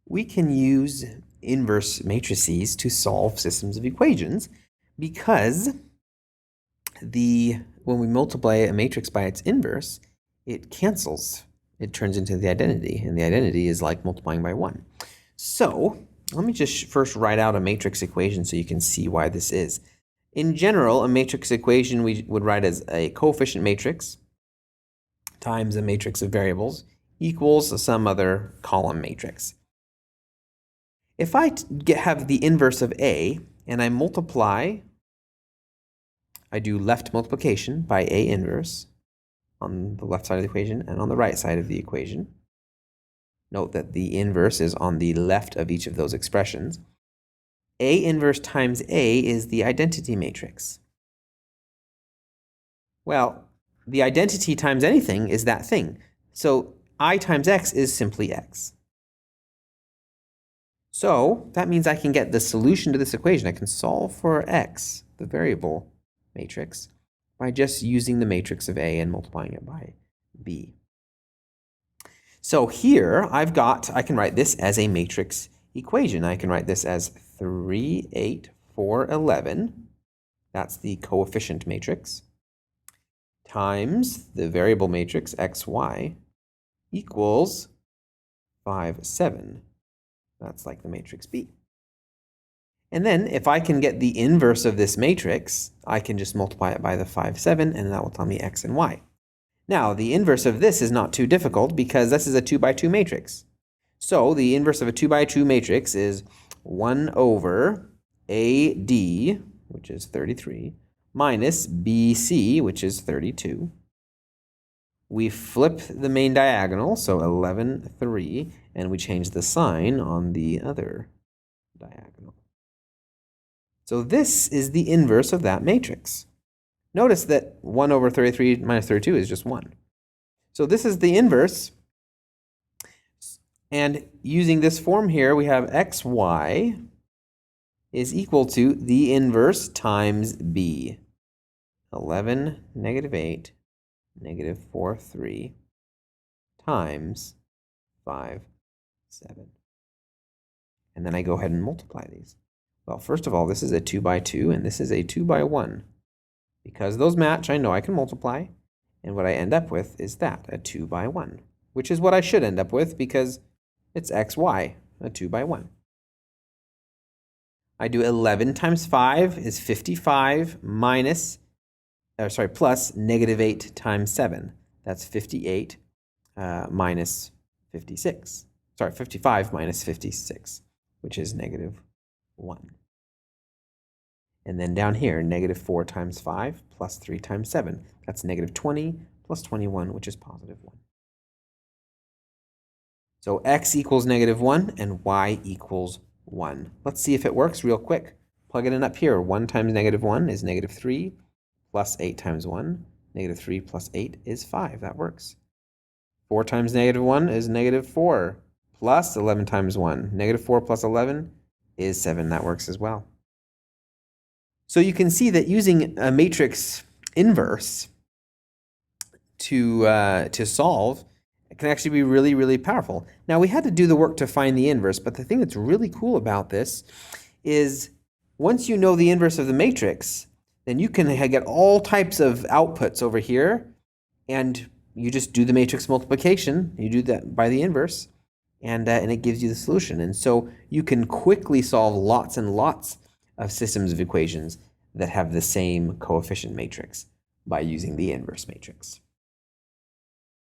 we can use inverse matrices to solve systems of equations because when we multiply a matrix by its inverse, it cancels. It turns into the identity, and the identity is like multiplying by 1. So let me just first write out a matrix equation so you can see why this is. In general, a matrix equation we would write as a coefficient matrix times a matrix of variables equals some other column matrix. If I have the inverse of A and I multiply, I do left multiplication by A inverse on the left side of the equation and on the right side of the equation. Note that the inverse is on the left of each of those expressions. A inverse times A is the identity matrix. Well, the identity times anything is that thing. So I times X is simply X. So that means I can get the solution to this equation. I can solve for X, the variable matrix, by just using the matrix of A and multiplying it by B. So here I can write this as a matrix equation. I can write this as 3, 8, 4, 11. That's the coefficient matrix times the variable matrix xy equals 5, 7. That's like the matrix B. And then if I can get the inverse of this matrix, I can just multiply it by the 5, 7, and that will tell me x and y. Now, the inverse of this is not too difficult because this is a 2 by 2 matrix. So the inverse of a 2 by 2 matrix is 1 over AD, which is 33, minus BC, which is 32. We flip the main diagonal, so 11, 3, and we change the sign on the other diagonal. So this is the inverse of that matrix. Notice that 1 over 33 minus 32 is just 1. So this is the inverse. And using this form here, we have xy is equal to the inverse times b. 11, negative 8, negative 4, 3, times 5, 7. And then I go ahead and multiply these. Well, first of all, this is a 2 by 2, and this is a 2 by 1. Because those match, I know I can multiply. And what I end up with is that, a 2 by 1, which is what I should end up with because it's xy, a 2 by 1. I do 11 times 5 is 55 plus negative 8 times 7. That's 58 minus 56. 55 minus 56, which is negative 1. And then down here, negative 4 times 5 plus 3 times 7. That's negative 20 plus 21, which is positive 1. So x equals negative 1 and y equals 1. Let's see if it works real quick. Plug it in up here. 1 times negative 1 is negative 3 plus 8 times 1. Negative 3 plus 8 is 5. That works. 4 times negative 1 is negative 4 plus 11 times 1. Negative 4 plus 11 is 7. That works as well. So you can see that using a matrix inverse to solve can actually be really, really powerful. Now, we had to do the work to find the inverse, but the thing that's really cool about this is once you know the inverse of the matrix, then you can get all types of outputs over here, and you just do the matrix multiplication. You do that by the inverse, and it gives you the solution. And so you can quickly solve lots and lots of systems of equations that have the same coefficient matrix by using the inverse matrix.